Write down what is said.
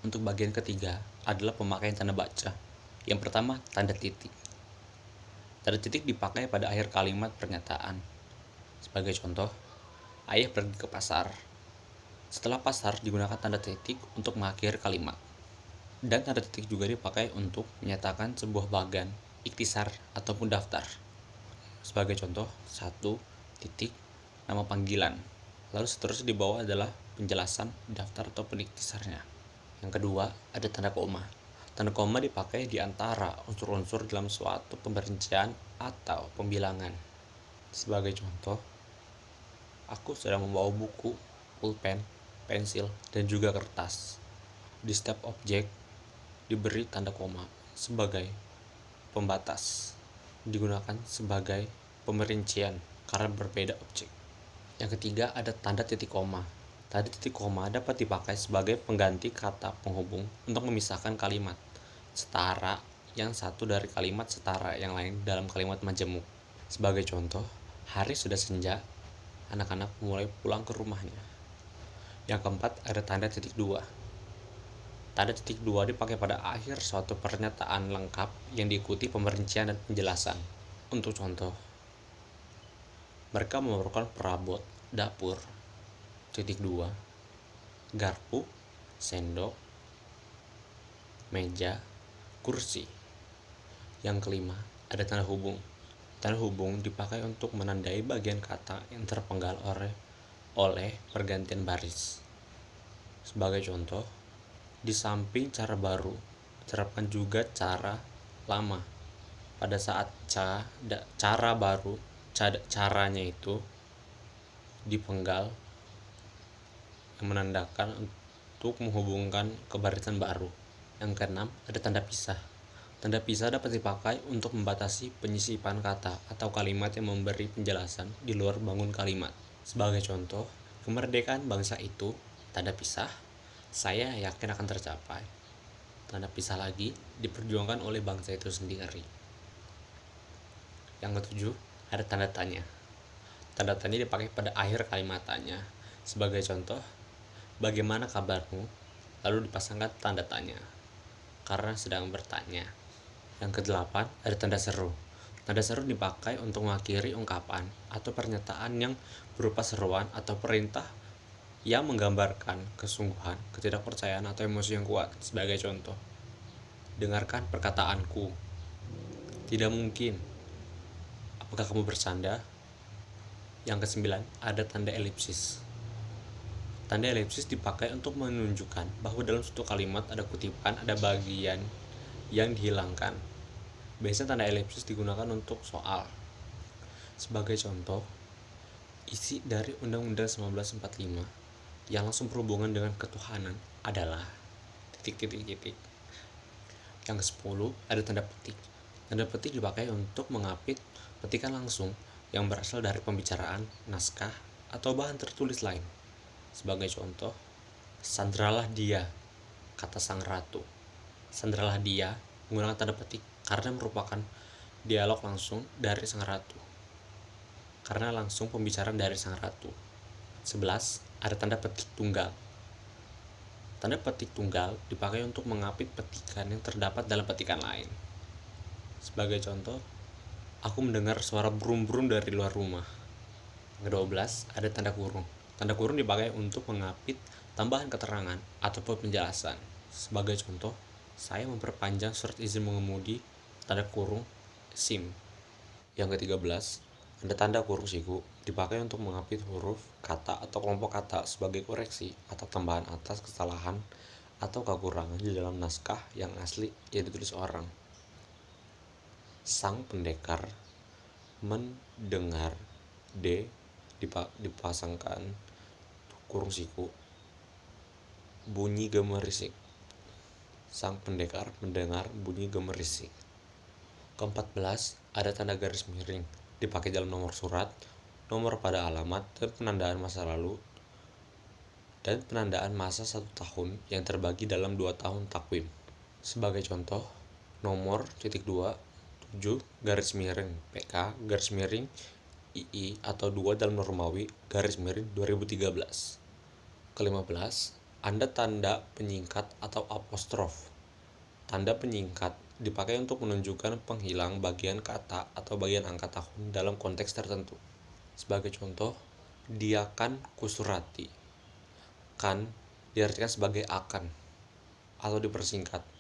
Untuk bagian ketiga adalah pemakaian tanda baca. Yang pertama, tanda titik. Tanda titik dipakai pada akhir kalimat pernyataan. Sebagai contoh, ayah pergi ke pasar. Setelah pasar digunakan tanda titik untuk mengakhiri kalimat. Dan tanda titik juga dipakai untuk menyatakan sebuah bagan, ikhtisar, ataupun daftar. Sebagai contoh, 1 titik nama panggilan. Lalu seterusnya di bawah adalah penjelasan daftar atau ikhtisarnya. Yang kedua, ada tanda koma. Tanda koma dipakai di antara unsur-unsur dalam suatu pemerincian atau pembilangan. Sebagai contoh, aku sedang membawa buku, pulpen, pensil, dan juga kertas. Di setiap objek diberi tanda koma sebagai pembatas. Digunakan sebagai pemerincian karena berbeda objek. Yang ketiga, ada tanda titik koma. Tanda titik koma dapat dipakai sebagai pengganti kata penghubung untuk memisahkan kalimat setara yang satu dari kalimat setara yang lain dalam kalimat majemuk. Sebagai contoh, hari sudah senja, anak-anak mulai pulang ke rumahnya. Yang keempat, ada tanda titik dua. Tanda titik dua dipakai pada akhir suatu pernyataan lengkap yang diikuti pemerincian dan penjelasan. Untuk contoh, mereka memerlukan perabot dapur, titik 2, garpu, sendok, meja, kursi. Yang kelima, ada tanda hubung. Tanda hubung dipakai untuk menandai bagian kata yang terpenggal oleh pergantian baris. Sebagai contoh, di samping cara baru, terapkan juga cara lama. Pada saat cara baru, caranya itu dipenggal yang menandakan untuk menghubungkan ke barisan baru. Yang keenam, ada tanda pisah. Tanda pisah dapat dipakai untuk membatasi penyisipan kata atau kalimat yang memberi penjelasan di luar bangun kalimat. Sebagai contoh, kemerdekaan bangsa itu, tanda pisah, saya yakin akan tercapai. Tanda pisah lagi, diperjuangkan oleh bangsa itu sendiri. Yang ketujuh, ada tanda tanya. Tanda tanya dipakai pada akhir kalimat tanya. Sebagai contoh, bagaimana kabarmu? Lalu dipasangkan tanda tanya, karena sedang bertanya. Yang kedelapan, ada tanda seru. Tanda seru dipakai untuk mengakhiri ungkapan atau pernyataan yang berupa seruan atau perintah yang menggambarkan kesungguhan, ketidakpercayaan, atau emosi yang kuat. Sebagai contoh, dengarkan perkataanku. Tidak mungkin. Apakah kamu bersanda? Yang kesembilan, ada tanda elipsis. Tanda elipsis dipakai untuk menunjukkan bahwa dalam suatu kalimat ada kutipan, ada bagian yang dihilangkan. Biasanya tanda elipsis digunakan untuk soal. Sebagai contoh, isi dari Undang-Undang 1945 yang langsung berhubungan dengan ketuhanan adalah titik-titik-titik. Yang ke-10, ada tanda petik. Tanda petik dipakai untuk mengapit petikan langsung yang berasal dari pembicaraan, naskah, atau bahan tertulis lain. Sebagai contoh, sandralah dia, kata sang ratu. Sandralah dia menggunakan tanda petik karena merupakan dialog langsung dari sang ratu. Karena langsung pembicaraan dari sang ratu. 11. Ada tanda petik tunggal. Tanda petik tunggal dipakai untuk mengapit petikan yang terdapat dalam petikan lain. Sebagai contoh, aku mendengar suara brum-brum dari luar rumah. Yang ke-12, ada tanda kurung. Tanda kurung dipakai untuk mengapit tambahan keterangan ataupun penjelasan. Sebagai contoh, saya memperpanjang surat izin mengemudi, tanda kurung, SIM. Yang ke-13, ada tanda kurung siku, dipakai untuk mengapit huruf, kata, atau kelompok kata sebagai koreksi atau tambahan atas kesalahan atau kekurangan di dalam naskah yang asli yang ditulis orang. Sang pendekar mendengar dipasangkan kurung siku, bunyi gemerisik. Sang pendekar mendengar bunyi gemerisik. Ke-14, ada tanda garis miring, dipakai dalam nomor surat, nomor pada alamat, dan penandaan masa lalu dan penandaan masa 1 tahun yang terbagi dalam 2 tahun takwim. Sebagai contoh, nomor .2 7 garis miring PK garis miring II atau 2 dalam Romawi garis miring 2013. Ke-15, Ada tanda penyingkat atau apostrof. Tanda penyingkat dipakai untuk menunjukkan penghilang bagian kata atau bagian angka tahun dalam konteks tertentu. Sebagai contoh, dia kan kusurati. Kan diartikan sebagai akan atau dipersingkat